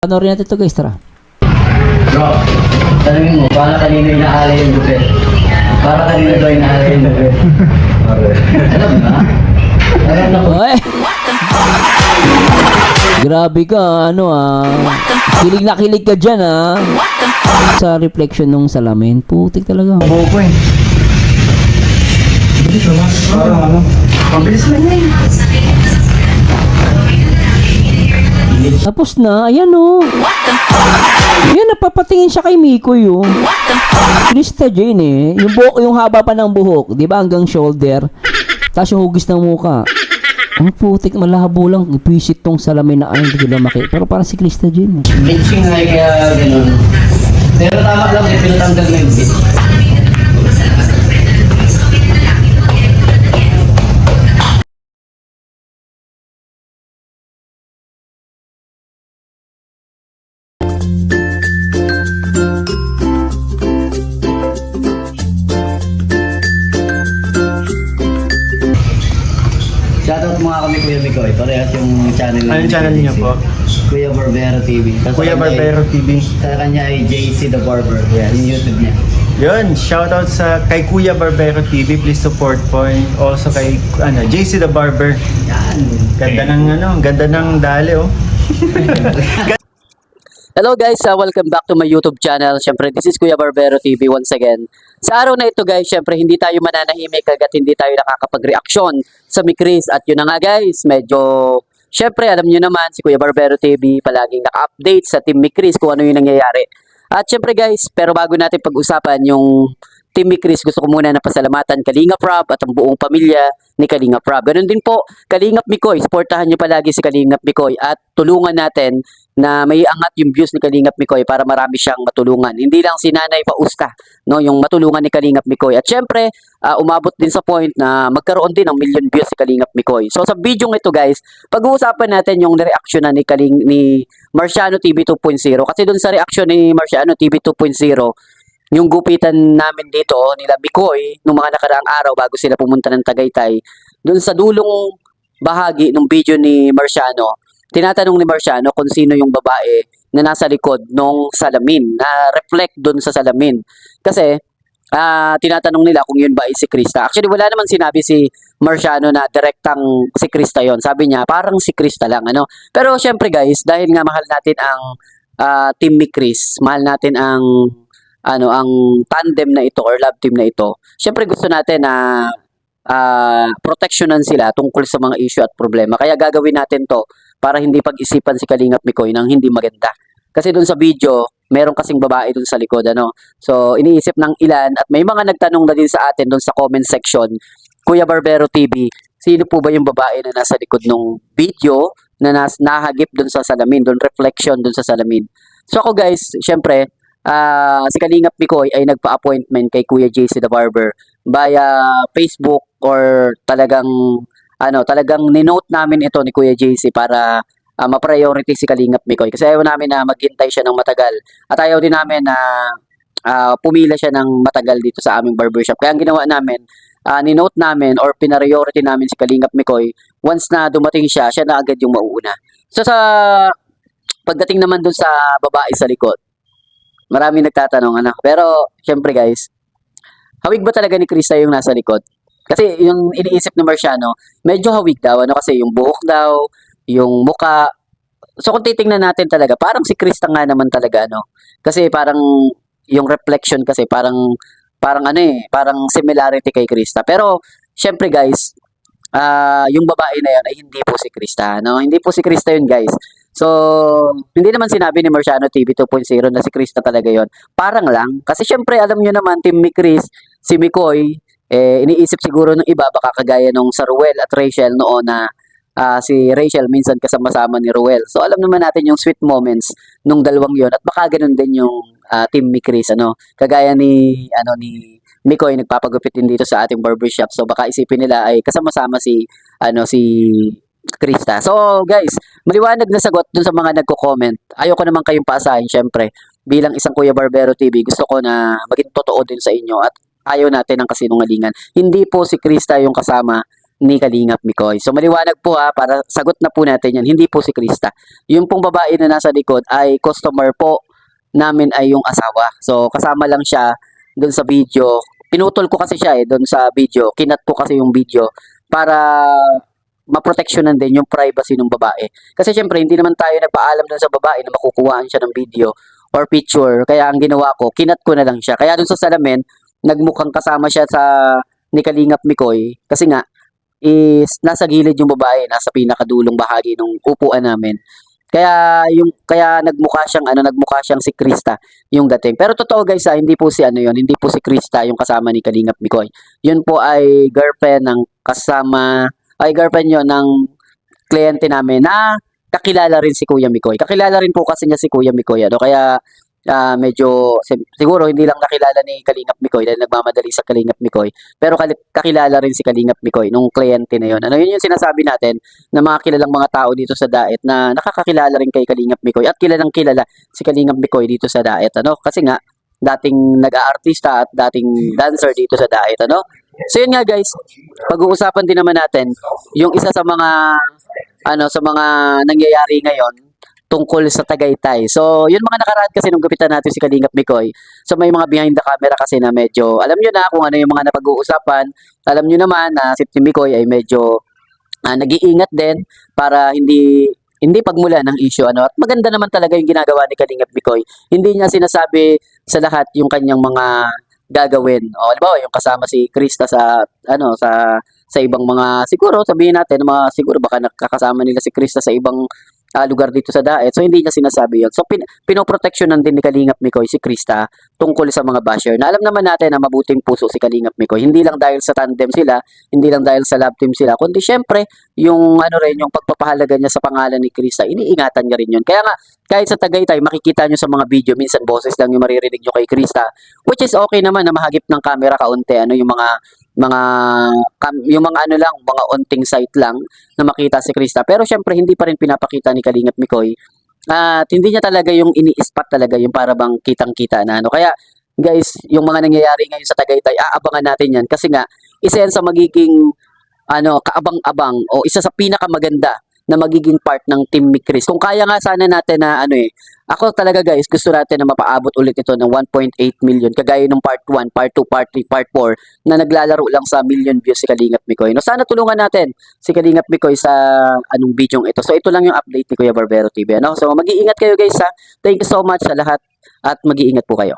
Panoorin natin ito guys, tara. Bro, tanongin mo, para kanino inaalay yung buffet? Para kanino daw inaalay yung buffet? Alam na? Alam na ko. Ay! Grabe ka, kilig na kilig ka dyan, Sa reflection nung salamin, putik talaga. Buo ko eh. Bilis naman. Parang ano? Mabilis lang yan. Tapos na, ayan Ayan, napapatingin siya kay Mikoy, Krista Jane, Yung buhok, yung haba pa ng buhok, di ba, hanggang shoulder. Tapos yung hugis ng muka. Ang putik, malabo lang. Pisit tong salamin na hindi ko lumaki. Pero parang si Krista Jane, Bleaching nga kaya ganun. Pero tama lang, pinatanggal na yung bleach. Shoutout mga kami Kuya Mikoy, parehas yung channel Anong channel niyo po? Kuya Barbero TV. Tapos Kuya sa kanya Barbero TV. Sa kanya ay JC the Barber, yung YouTube niya. Yun, shoutout kay Kuya Barbero TV. Please support po. And also kay JC the Barber. Yan. Ganda ng dali Hello guys, welcome back to my YouTube channel. Siyempre, this is Kuya Barbero TV once again. Sa araw na ito guys, siyempre hindi tayo mananahimik agad hindi tayo nakakapag-reaksyon sa Mikris. At yun na nga guys, medyo, siyempre alam nyo naman, si Kuya Barbero TV palaging naka-update sa Team Mikris kung ano yung nangyayari. At siyempre guys, pero bago natin pag-usapan yung Team Mikris, gusto ko muna na pasalamatan Kalingap Rob at ang buong pamilya ni Kalingap Rob. Ganun din po, Kalingap Mikoy, supportahan nyo palagi si Kalingap Mikoy at tulungan natin na may angat yung views ni Kalingap Mikoy para marami siyang matulungan. Hindi lang si Nanay Pauska, yung matulungan ni Kalingap Mikoy. At syempre, umabot din sa point na magkaroon din ng million views si Kalingap Mikoy. So sa video ito guys, pag-uusapan natin yung reaction na ni Marciano TV 2.0. Kasi dun sa reaction ni Marciano TV 2.0, yung gupitan namin dito nila Mikoy nung mga nakaraang araw bago sila pumunta ng Tagaytay, dun sa dulong bahagi ng video ni Marciano, tinatanong ni Marciano kung sino yung babae na nasa likod nung salamin, na reflect dun sa salamin. Kasi tinatanong nila kung yun ba ay si Krista. Actually wala naman sinabi si Marciano na direktang si Krista yon. Sabi niya parang si Krista lang, Pero syempre guys, dahil nga mahal natin ang Team Mikris, mahal natin ang tandem na ito or love team na ito. Syempre gusto natin na proteksyonan sila tungkol sa mga issue at problema. Kaya gagawin natin to para hindi pag-isipan si Kalingap Mikoy ng hindi maganda. Kasi dun sa video, meron kasing babae dun sa likod, So, iniisip ng ilan at may mga nagtanong na din sa atin dun sa comment section, Kuya Barbero TV, sino po ba yung babae na nasa likod ng video na nahagip dun sa salamin, dun reflection dun sa salamin. So ako guys, syempre, si Kalingap Mikoy ay nagpa-appointment kay Kuya JC the Barber via Facebook or talagang ninote namin ito ni Kuya JC para ma-priority si Kalingap Mikoy kasi ayaw namin na maghintay siya ng matagal at ayaw din namin na pumila siya ng matagal dito sa aming barbershop. Kaya ang ginawa namin, ninote namin or pinariority namin si Kalingap Mikoy. Once na dumating siya na agad yung mauuna. So sa pagdating naman dun sa babae sa likod, maraming nagtatanong, Pero, syempre guys, hawig ba talaga ni Krista yung nasa likod? Kasi yung iniisip ni Marciano, medyo hawig daw, kasi yung buhok daw, yung muka. So kung titingnan natin talaga, parang si Krista nga naman talaga, Kasi parang, yung reflection kasi, parang similarity kay Krista. Pero, syempre guys, yung babae na yun ay hindi po si Krista, Hindi po si Krista yun guys. So, hindi naman sinabi ni Marciano TV 2.0 na si Krista talaga yon. Parang lang. Kasi syempre, alam nyo naman, Team Mikris, si Mikoy, iniisip siguro ng iba, baka kagaya nung sa Ruel at Rachel noon na si Rachel minsan kasama-sama ni Ruel. So, alam naman natin yung sweet moments nung dalawang yon. At baka ganun din yung Team Mikris, Kagaya ni Mikoy, nagpapagupit din dito sa ating barbershop. So, baka isipin nila ay kasama-sama si Krista. So guys, maliwanag na sagot dun sa mga nagko-comment. Ayoko naman kayong paasahin, syempre. Bilang isang Kuya Barbero TV, gusto ko na maging totoo din sa inyo at ayaw natin ng kasinungalingan. Hindi po si Krista yung kasama ni Kalingap Mikoy. So maliwanag po para sagot na po natin yan. Hindi po si Krista. Yung pong babae na nasa likod ay customer po namin ay yung asawa. So kasama lang siya doon sa video. Pinutol ko kasi siya doon sa video. Kinat ko kasi yung video para maproteksyonan din yung privacy ng babae. Kasi syempre hindi naman tayo nagpaalam doon sa babae na makukuhaan siya ng video or picture. Kaya ang ginawa ko, kinat ko na lang siya. Kaya doon sa salamin, nagmukhang kasama siya ni Kalingap Mikoy kasi nga is nasa gilid yung babae, nasa pinakadulong bahagi ng upuan namin. Kaya nagmukha siyang si Krista yung dating. Pero totoo guys, hindi po si hindi po si Krista yung kasama ni Kalingap Mikoy. Yun po ay girlfriend yon ng kliyente namin na kakilala rin si Kuya Mikoy. Kakilala rin po kasi niya si Kuya Mikoy, kaya medyo siguro hindi lang nakilala ni Kalingap Mikoy dahil nagmamadali sa Kalingap Mikoy, pero kakilala rin si Kalingap Mikoy nung kliyente na yun. Yun yung sinasabi natin na mga kilalang mga tao dito sa Daet na nakakakilala rin kay Kalingap Mikoy at kilalang kilala si Kalingap Mikoy dito sa Daet, kasi nga dating nag-aartista at dating dancer dito sa Daet, So yun nga guys, pag-uusapan din naman natin yung isa sa mga nangyayari ngayon tungkol sa Tagaytay. So, yun mga nakaraan kasi nung gupitan natin si Kalingap Mikoy. So, may mga behind the camera kasi na medyo, alam nyo na kung ano yung mga napag-uusapan. Alam nyo naman na si Mikoy ay medyo nag-iingat din para hindi pagmula ng issue. At maganda naman talaga yung ginagawa ni Kalingap Mikoy. Hindi niya sinasabi sa lahat yung kanyang mga gagawin. O, halimbawa, yung kasama si Krista sa ibang mga, siguro, sabihin natin, siguro baka nakakasama nila si Krista sa ibang lugar dito sa Daet. So, hindi niya sinasabi yun. So, pinoproteksyonan din ni Kalingap Mikoy si Krista tungkol sa mga basher. Na alam naman natin na mabuting puso si Kalingap Mikoy. Hindi lang dahil sa tandem sila, hindi lang dahil sa love team sila, kundi syempre, yung yung pagpapahalaga niya sa pangalan ni Krista, iniingatan niya rin yun. Kaya nga, kahit sa Tagaytay, makikita nyo sa mga video, minsan boses lang yung maririnig nyo kay Krista, which is okay naman na mahagip ng camera kaunti, yung mga onting sight lang na makita si Krista. Pero syempre hindi pa rin pinapakita ni Kalingap Mikoy at hindi niya talaga yung ini-spot talaga yung para bang kitang-kita na Kaya guys, yung mga nangyayari ngayon sa Tagaytay, aabangan natin yan kasi nga isa yan sa magiging kaabang-abang o isa sa pinakamaganda na magiging part ng Team Mikris. Kung kaya nga sana natin na ako talaga guys, gusto natin na mapaabot ulit ito ng 1.8 million kagaya ng part 1, part 2, part 3, part 4 na naglalaro lang sa million views si Kalingap Mikoy. Sana tulungan natin si Kalingap Mikoy sa video ito. So ito lang yung update ni Kuya Barbero TV. So mag-iingat kayo guys. Thank you so much sa lahat at mag-iingat po kayo.